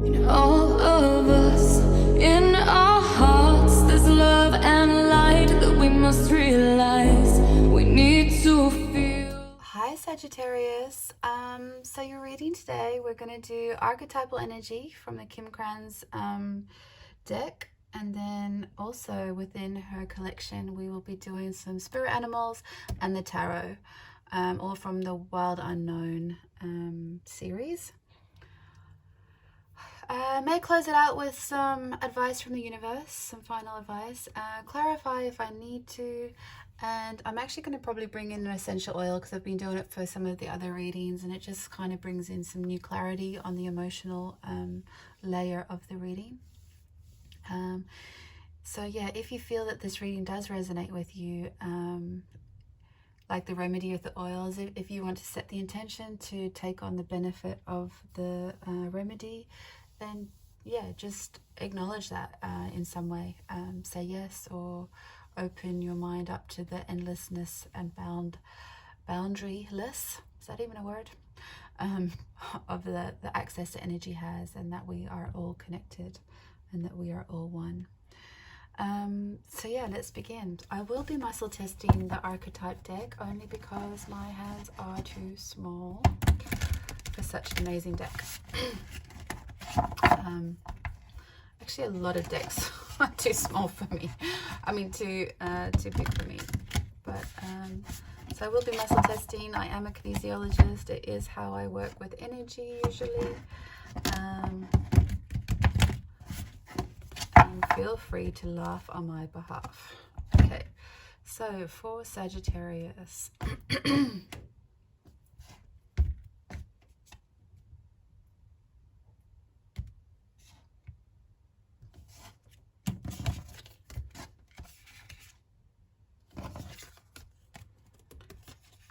In all of us, in our hearts, there's love and light that we must realize we need to feel. Hi Saggitarius. So your reading today, we're going to do archetypal energy from the Kim Kranz deck, and then also within her collection we will be doing some spirit animals and the tarot, all from the Wild Unknown series. May close it out with some advice from the universe, some final advice, clarify if I need to, and I'm actually going to probably bring in an essential oil because I've been doing it for some of the other readings, and it just kind of brings in some new clarity on the emotional layer of the reading. So yeah, if you feel that this reading does resonate with you, like the remedy with the oils, if you want to set the intention to take on the benefit of the remedy, then yeah, just acknowledge that in some way. Say yes, or open your mind up to the endlessness and boundaryless, is that even a word, of the access that energy has, and that we are all connected and that we are all one. So yeah, let's begin. I will be muscle testing the archetype deck only because my hands are too small for such an amazing deck. Actually, a lot of decks are too small for me. I mean, too big for me. But so I will be muscle testing. I am a kinesiologist. It is how I work with energy usually. And feel free to laugh on my behalf. Okay, so for Sagittarius.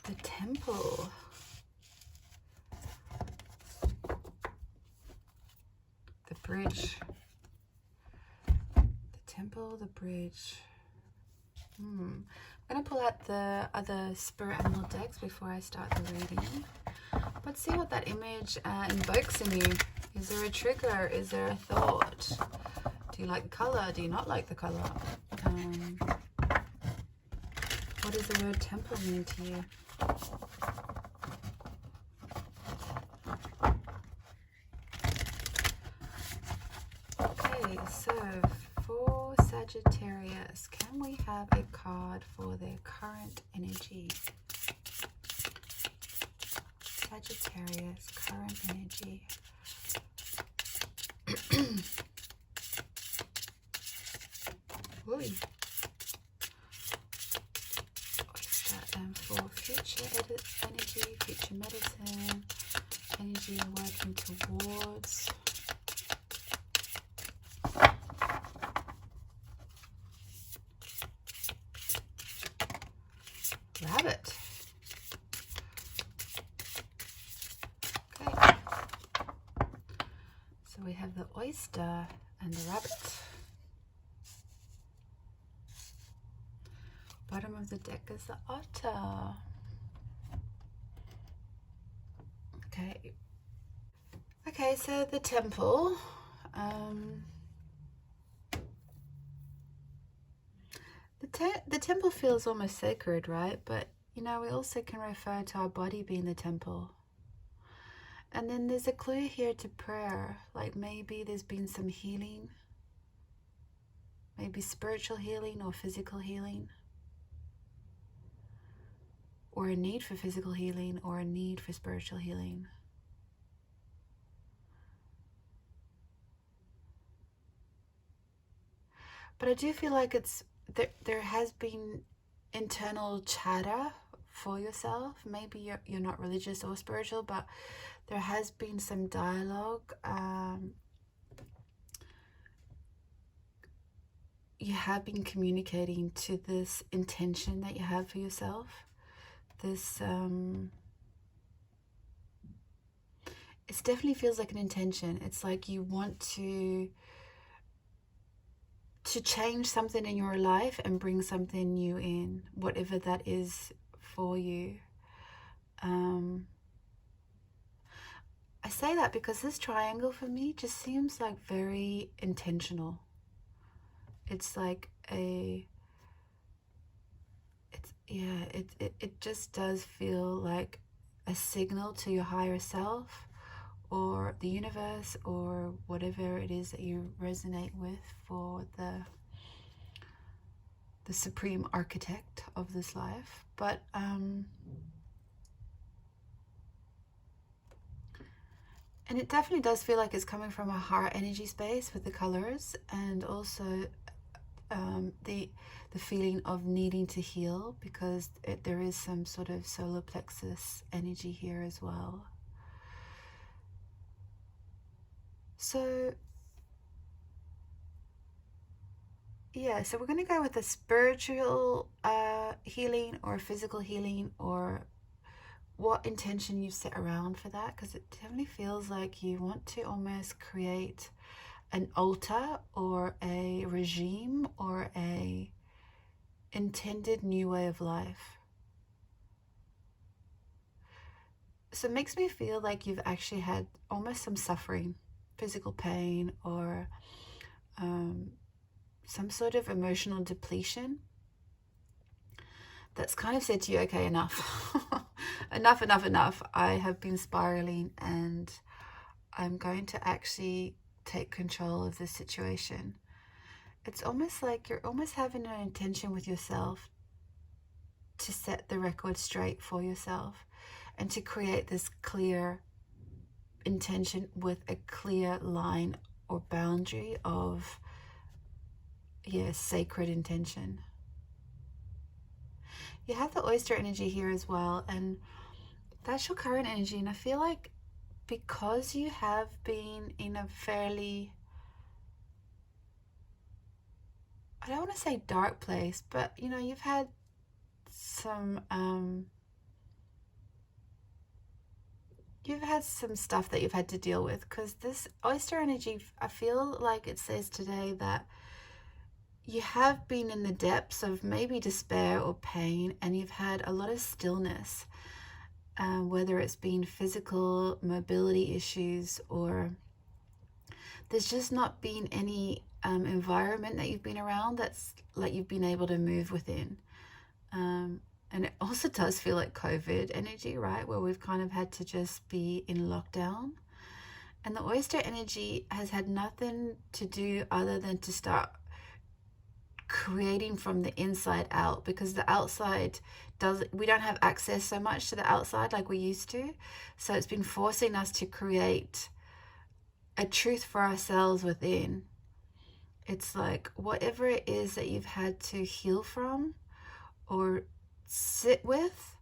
The Temple. The Bridge. The Temple, the Bridge. I'm going to pull out the other spirit animal decks before I start the reading. But see what that image invokes in you. Is there a trigger? Is there a thought? Do you like the color? Do you not like the color? What does the word temple mean to you? Okay, so for Sagittarius, can we have a card for their current energy? Sagittarius, current energy. Oyster. And for future energy, future medicine, energy you're working towards. Rabbit. Okay. So we have the oyster and the rabbit. Bottom of the deck is the otter. Okay. Okay, so the temple. The temple feels almost sacred, right? But, you know, we also can refer to our body being the temple. And then there's a clue here to prayer. Like maybe there's been some healing. Maybe spiritual healing or physical healing. Or a need for physical healing or a need for spiritual healing. But I do feel like there has been internal chatter for yourself. Maybe you're not religious or spiritual, but there has been some dialogue. You have been communicating to this intention that you have for yourself. This it definitely feels like an intention. It's like you want to change something in your life and bring something new in, whatever that is for you. I I say that because this triangle for me just seems like very intentional. It's like it just does feel like a signal to your higher self or the universe or whatever it is that you resonate with for the supreme architect of this life. But and it definitely does feel like it's coming from a heart energy space with the colors, and also the feeling of needing to heal, because there is some sort of solar plexus energy here as well. So yeah, so we're going to go with a spiritual healing or physical healing, or what intention you set around for that, because it definitely feels like you want to almost create an altar or a regime or a intended new way of life. So it makes me feel like you've actually had almost some suffering, physical pain, or some sort of emotional depletion that's kind of said to you, okay, enough. enough. I have been spiraling, and I'm going to actually take control of this situation. It's almost like you're almost having an intention with yourself to set the record straight for yourself and to create this clear intention with a clear line or boundary of, sacred intention. You have the oyster energy here as well, and that's your current energy. And I feel like because you have been in a fairly, I don't want to say dark place, but you've had some stuff that you've had to deal with, because this oyster energy, I feel like it says today that you have been in the depths of maybe despair or pain, and you've had a lot of stillness, whether it's been physical mobility issues, or there's just not been any environment that you've been around that's like you've been able to move within. And it also does feel like COVID energy, right? Where we've kind of had to just be in lockdown. And the oyster energy has had nothing to do other than to start creating from the inside out, because the outside we don't have access so much to the outside like we used to. So it's been forcing us to create a truth for ourselves within. It's like whatever it is that you've had to heal from or sit with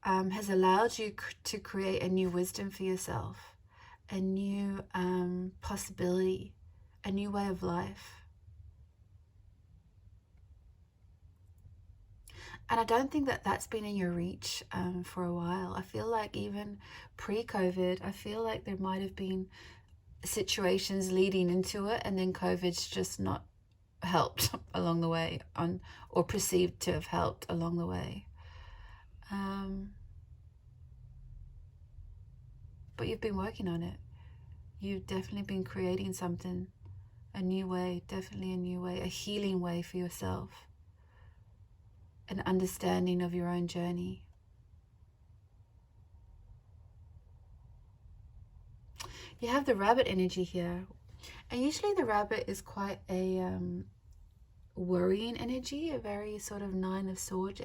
has allowed you to create a new wisdom for yourself, a new possibility, a new way of life. And I don't think that that's been in your reach for a while. I feel like even pre-COVID, I feel like there might have been situations leading into it, and then COVID's just not helped along the way, or perceived to have helped along the way. But you've been working on it. You've definitely been creating something, a new way, definitely a new way, a healing way for yourself, an understanding of your own journey. You have the rabbit energy here, and usually the rabbit is quite a worrying energy, a very sort of Nine of Swords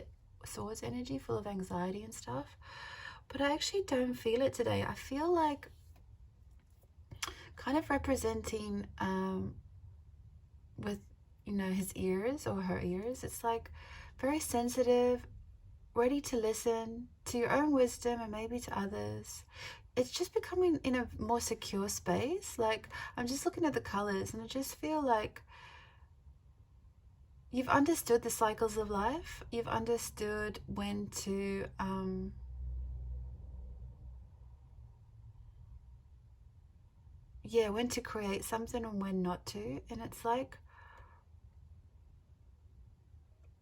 energy, full of anxiety and stuff. But I actually don't feel it today. I feel like kind of representing with his ears or her ears, it's like very sensitive, ready to listen to your own wisdom and maybe to others. It's just becoming in a more secure space. Like, I'm just looking at the colors, and I just feel like you've understood the cycles of life. You've understood when to when to create something and when not to. And it's like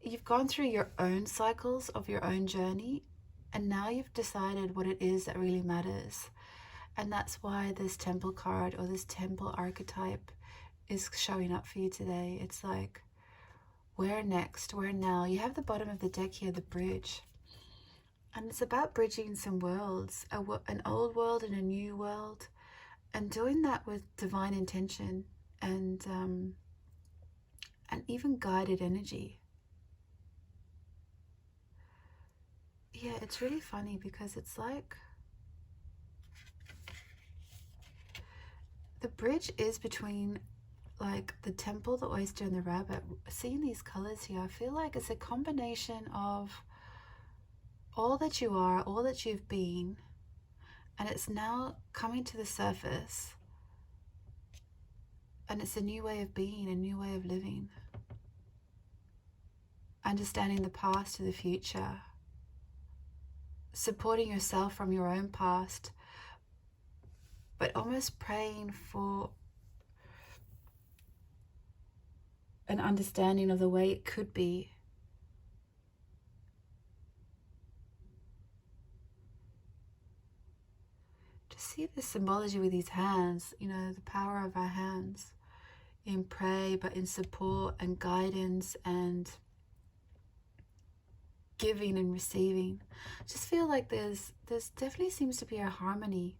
you've gone through your own cycles of your own journey, and now you've decided what it is that really matters. And that's why this temple card or this temple archetype is showing up for you today. It's like, where next? Where now? You have the bottom of the deck here, the bridge. And it's about bridging some worlds, an old world and a new world. And doing that with divine intention and even guided energy. Yeah, it's really funny because it's like the bridge is between like the temple, the oyster, and the rabbit. Seeing these colors here, I feel like it's a combination of all that you are, all that you've been, and it's now coming to the surface. And it's a new way of being, a new way of living. Understanding the past to the future. Supporting yourself from your own past, but almost praying for an understanding of the way it could be. To see the symbology with these hands, you know, the power of our hands in pray, but in support and guidance and giving and receiving. Just feel like there's definitely seems to be a harmony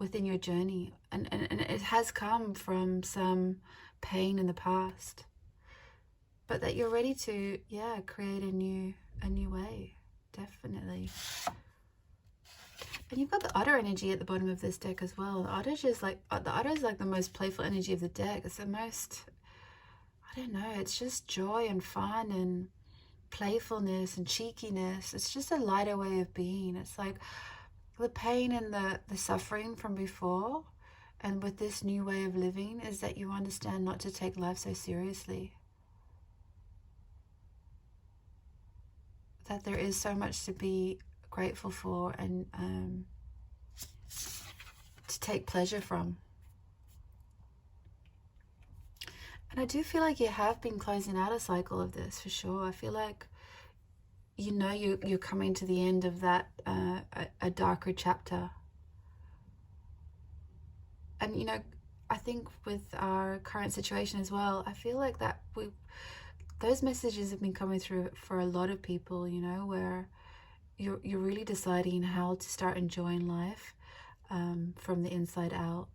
within your journey, and it has come from some pain in the past, but that you're ready to create a new way, definitely. And you've got the otter energy at the bottom of this deck as well. The otter is like the most playful energy of the deck. It's the most, I don't know, it's just joy and fun and playfulness and cheekiness. It's just a lighter way of being. It's like the pain and the suffering from before, and with this new way of living, is that you understand not to take life so seriously. That there is so much to be grateful for and to take pleasure from. And I do feel like you have been closing out a cycle of this for sure. I feel like, you know, you're coming to the end of that, a darker chapter. And, you know, I think with our current situation as well, I feel like that those messages have been coming through for a lot of people, you know, where you're really deciding how to start enjoying life from the inside out.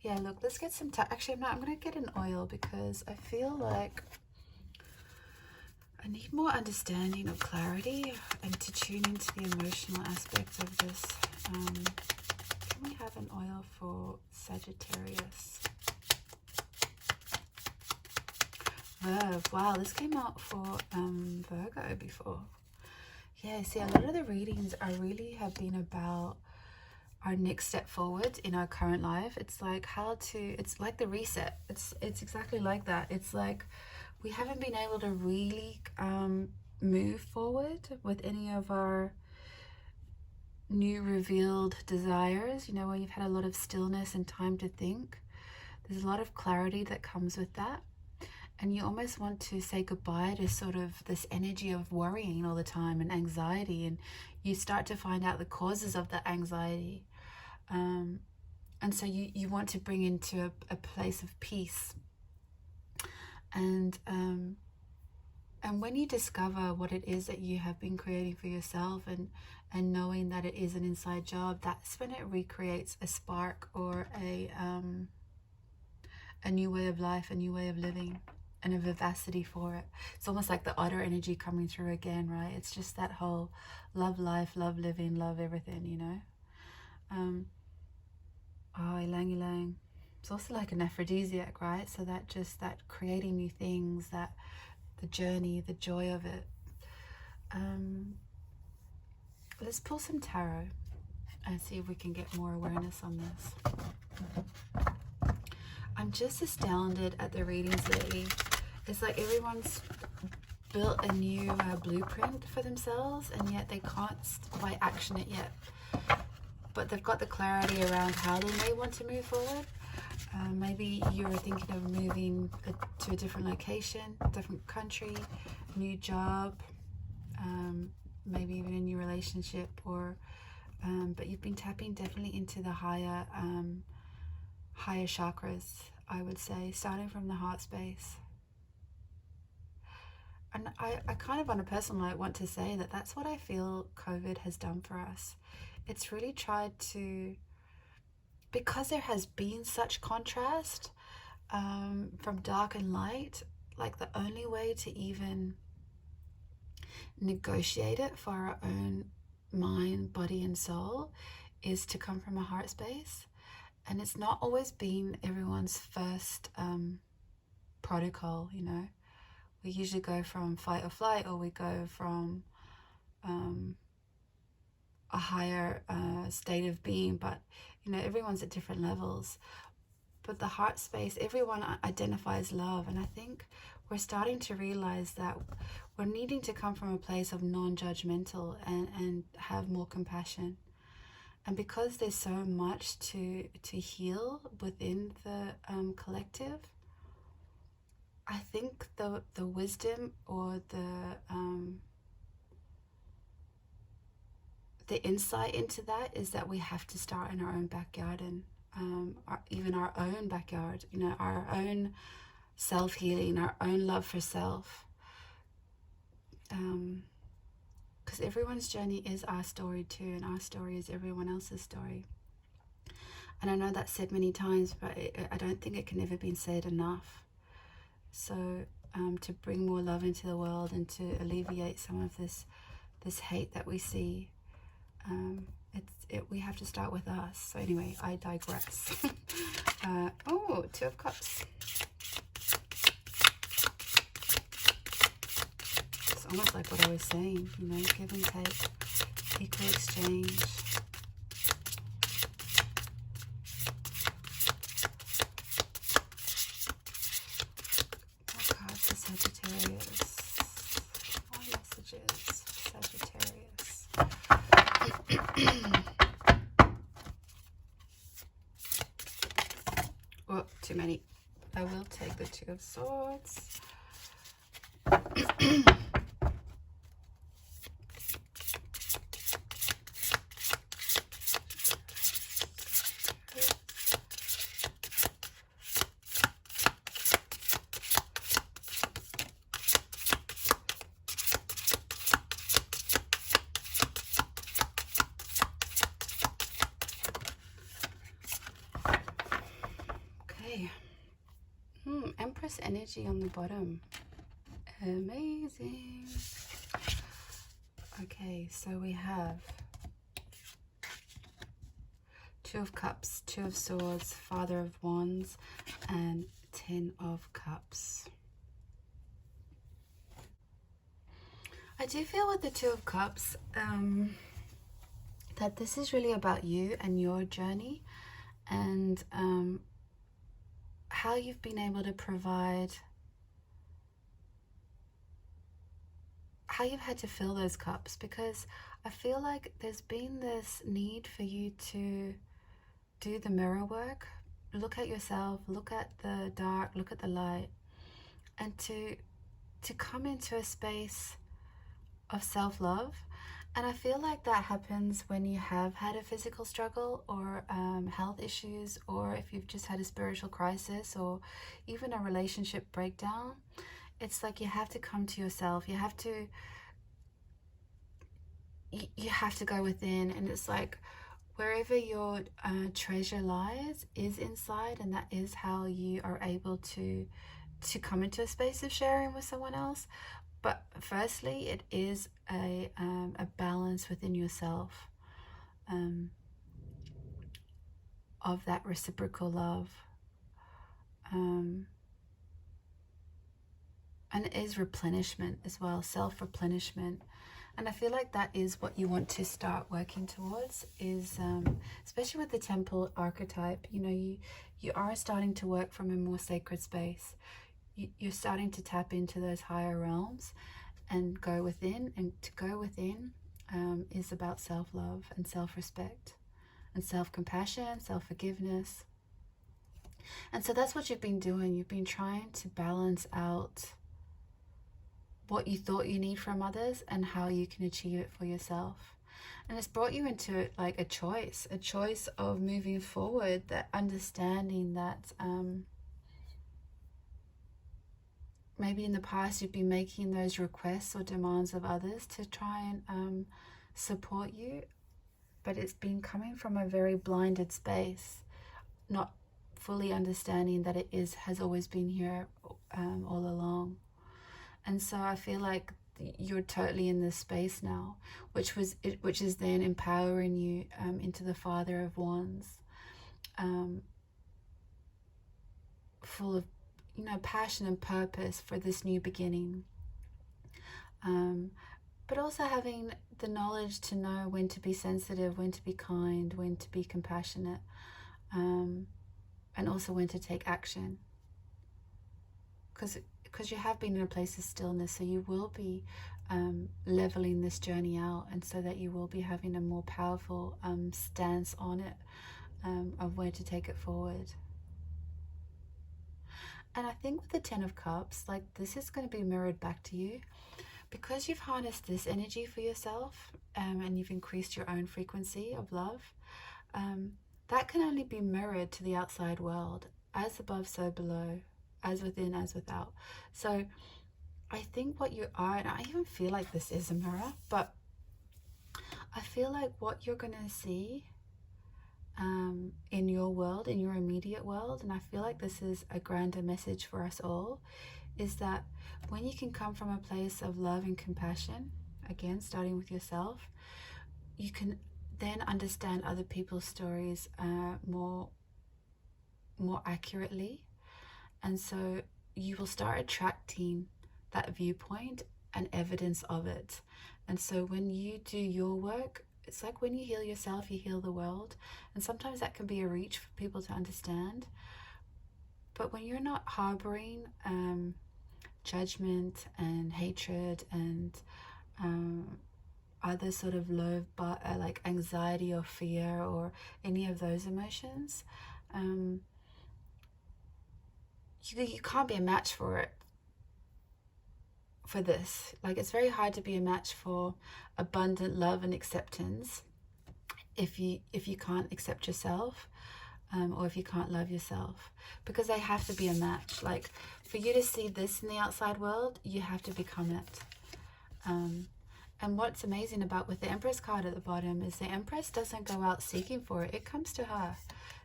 Yeah, look, let's get some actually, I'm going to get an oil because I feel like I need more understanding or clarity and to tune into the emotional aspects of this. Can we have an oil for Saggitarius? Verb. Wow, this came out for Virgo before. Yeah, see, a lot of the readings have been about our next step forward in our current life. It's like it's like the reset. It's exactly like that. It's like we haven't been able to really move forward with any of our new revealed desires, you know, where you've had a lot of stillness and time to think. There's a lot of clarity that comes with that. And you almost want to say goodbye to sort of this energy of worrying all the time and anxiety. And you start to find out the causes of that anxiety. And so you want to bring into a place of peace. And when you discover what it is that you have been creating for yourself and knowing that it is an inside job, that's when it recreates a spark or a new way of life, a new way of living, and a vivacity for it. It's almost like the otter energy coming through again, right? It's just that whole love life, love living, love everything, you know? Ylang ylang. It's also like an aphrodisiac, right? So that creating new things, that the journey, the joy of it. Let's pull some tarot and see if we can get more awareness on this. I'm just astounded at the readings lately. It's like everyone's built a new blueprint for themselves, and yet they can't quite action it yet. But they've got the clarity around how they may want to move forward. Maybe you're thinking of moving to a different location, different country, new job, maybe even a new relationship, or but you've been tapping definitely into the higher chakras, I would say, starting from the heart space. And I kind of on a personal note want to say that that's what I feel COVID has done for us. It's really tried to, because there has been such contrast from dark and light, like the only way to even negotiate it for our own mind, body and soul is to come from a heart space. And it's not always been everyone's first protocol, you know. We usually go from fight or flight, or we go from a higher state of being, but you know, everyone's at different levels. But the heart space, everyone identifies love, and I think we're starting to realize that we're needing to come from a place of non-judgmental and have more compassion. And because there's so much to heal within the collective, I think the wisdom or the insight into that is that we have to start in our own backyard, and even our own backyard, you know, our own self-healing, our own love for self. Because everyone's journey is our story too, and our story is everyone else's story. And I know that's said many times, but I don't think it can ever be said enough. So to bring more love into the world and to alleviate some of this hate that we see, we have to start with us. So anyway, I digress. Oh, Two of Cups. It's almost like what I was saying, you know, give and take, equal exchange. Oh God, for Sagittarius. All messages, Sagittarius. Oh, too many. I will take the Two of Swords. Empress energy on the bottom. Amazing. Okay, so we have Two of Cups, Two of Swords, Father of Wands, and Ten of Cups. I do feel with the Two of Cups that this is really about you and your journey, and how you've been able to provide, how you've had to fill those cups, because I feel like there's been this need for you to do the mirror work, look at yourself, look at the dark, look at the light, and to come into a space of self-love. And I feel like that happens when you have had a physical struggle or health issues, or if you've just had a spiritual crisis or even a relationship breakdown. It's like you have to come to yourself. You have to go within, and it's like wherever your treasure lies is inside, and that is how you are able to come into a space of sharing with someone else. But firstly, it is a balance within yourself of that reciprocal love. And it is replenishment as well, self-replenishment. And I feel like that is what you want to start working towards, is especially with the temple archetype, you know, you are starting to work from a more sacred space. You're starting to tap into those higher realms and go within. And to go within is about self-love and self-respect and self-compassion, self-forgiveness. And so that's what you've been doing. You've been trying to balance out what you thought you need from others and how you can achieve it for yourself. And it's brought you into like a choice of moving forward, that understanding that maybe in the past you've been making those requests or demands of others to try and support you, but it's been coming from a very blinded space, not fully understanding that it has always been here all along. And so I feel like you're totally in this space now, which is then empowering you into the Father of Wands, full of passion and purpose for this new beginning, but also having the knowledge to know when to be sensitive, when to be kind, when to be compassionate, and also when to take action, because you have been in a place of stillness, so you will be leveling this journey out, and so that you will be having a more powerful stance on it, of where to take it forward. And I think with the Ten of Cups, like, this is going to be mirrored back to you, because you've harnessed this energy for yourself, and you've increased your own frequency of love. That can only be mirrored to the outside world, as above, so below, as within, as without. So I think what you are, and I even feel like this is a mirror, but I feel like what you're going to see in your world, in your immediate world, and I feel like this is a grander message for us all, is that when you can come from a place of love and compassion, again starting with yourself, you can then understand other people's stories more accurately, and so you will start attracting that viewpoint and evidence of it. And so when you do your work, it's like when you heal yourself, you heal the world. And sometimes that can be a reach for people to understand. But when you're not harboring judgment and hatred and other sort of low, like anxiety or fear or any of those emotions, you can't be a match for it. For this, like, it's very hard to be a match for abundant love and acceptance if you can't accept yourself, or if you can't love yourself, because they have to be a match. Like, for you to see this in the outside world, you have to become it. And what's amazing about with the Empress card at the bottom is the Empress doesn't go out seeking for it, it comes to her.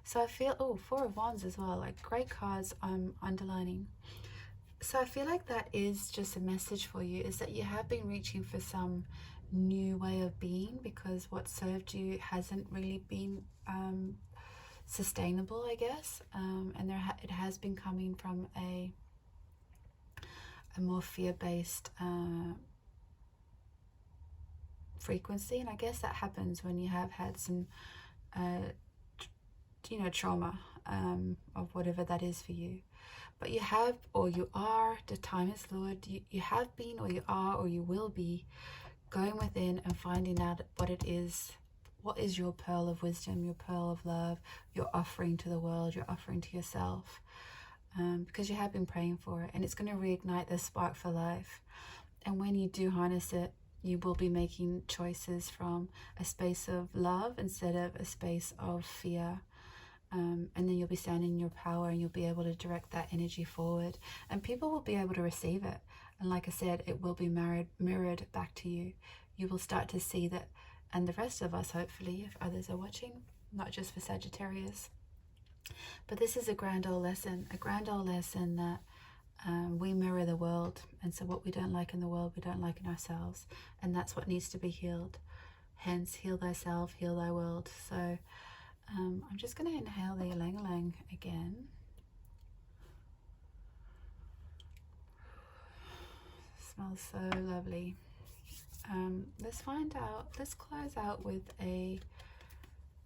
So I feel, Four of Wands as well, like, great cards I'm underlining. So I feel like that is just a message for you, is that you have been reaching for some new way of being, because what served you hasn't really been sustainable, I guess, and it has been coming from a more fear-based frequency. And I guess that happens when you have had some trauma of whatever that is for you. But you have, or you are, the time is fluid, you have been, or you are, or you will be going within and finding out what it is. What is your pearl of wisdom, your pearl of love, your offering to the world, your offering to yourself, because you have been praying for it, and it's going to reignite the spark for life. And when you do harness it, you will be making choices from a space of love instead of a space of fear. And then you'll be standing in your power, and you'll be able to direct that energy forward, and people will be able to receive it. And like I said, it will be mirrored back to you. You will start to see that, and the rest of us, hopefully, if others are watching, not just for Sagittarius. But this is a grand old lesson that we mirror the world. And so what we don't like in the world, we don't like in ourselves. And that's what needs to be healed. Hence, heal thyself, heal thy world. So I'm just going to inhale the ylang-ylang again. Smells so lovely. Let's close out with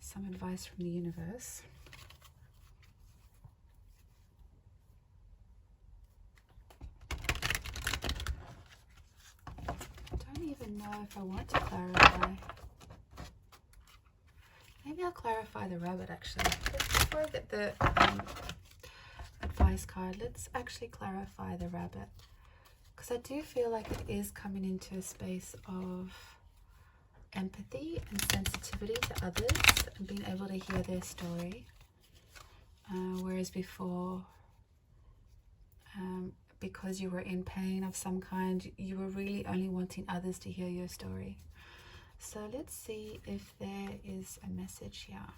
some advice from the universe. I don't even know if I want to clarify. Maybe I'll clarify the rabbit, actually. Just before I get the advice card, let's actually clarify the rabbit. Because I do feel like it is coming into a space of empathy and sensitivity to others and being able to hear their story. Whereas before, because you were in pain of some kind, you were really only wanting others to hear your story. So let's see if there is a message here.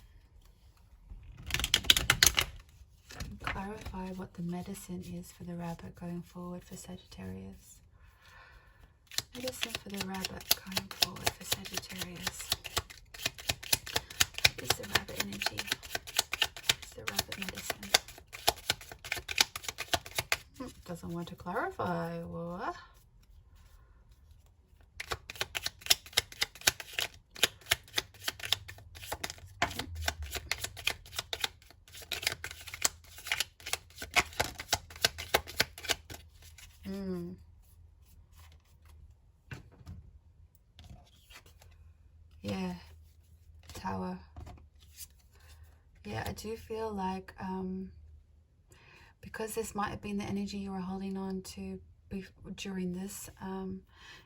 Clarify what the medicine is for the rabbit going forward for Sagittarius. Medicine for the rabbit going forward for Sagittarius. What is the rabbit energy? What's the rabbit medicine? Doesn't want to clarify. What? Yeah, Tower. Yeah, I do feel like because this might have been the energy you were holding on to during this,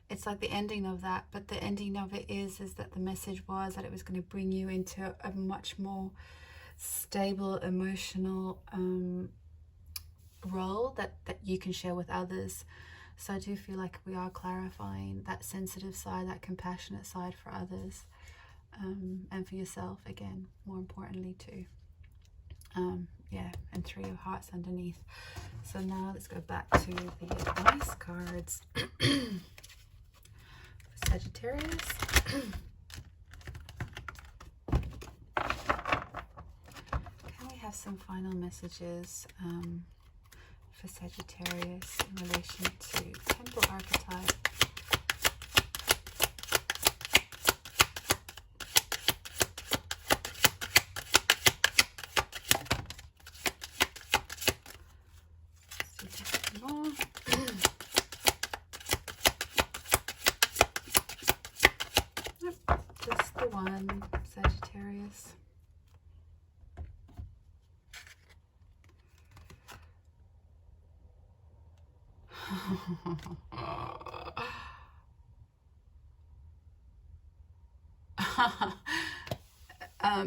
it's like the ending of that, but the ending of it is that the message was that it was going to bring you into a much more stable emotional role that you can share with others. So I do feel like we are clarifying that sensitive side, that compassionate side for others, and for yourself again, more importantly too. Yeah, and 3 of Hearts underneath. So now let's go back to the advice cards. Sagittarius. Can we have some final messages for Sagittarius in relation to Temple archetype? Just the one, Sagittarius.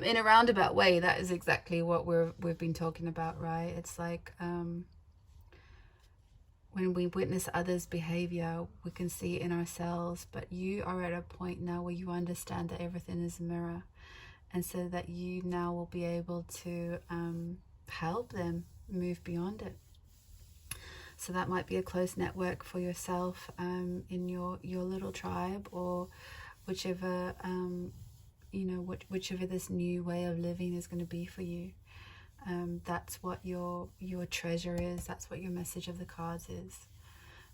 In a roundabout way, that is exactly what we've been talking about, right? It's like when we witness others' behavior, we can see it in ourselves, but you are at a point now where you understand that everything is a mirror, and so that you now will be able to help them move beyond it. So that might be a close network for yourself in your little tribe, or whichever whichever this new way of living is going to be for you. That's what your treasure is. That's what your message of the cards is.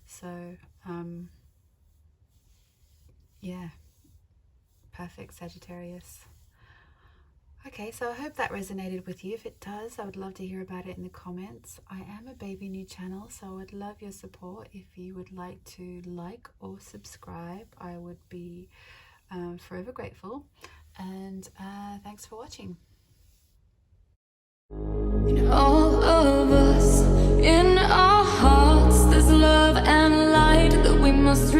So yeah, perfect, Sagittarius. Okay, so I hope that resonated with you. If it does, I would love to hear about it in the comments. I am a baby new channel, so I would love your support. If you would like to like or subscribe, I would be forever grateful. And thanks for watching. In all of us, in our hearts, there's love and light that we must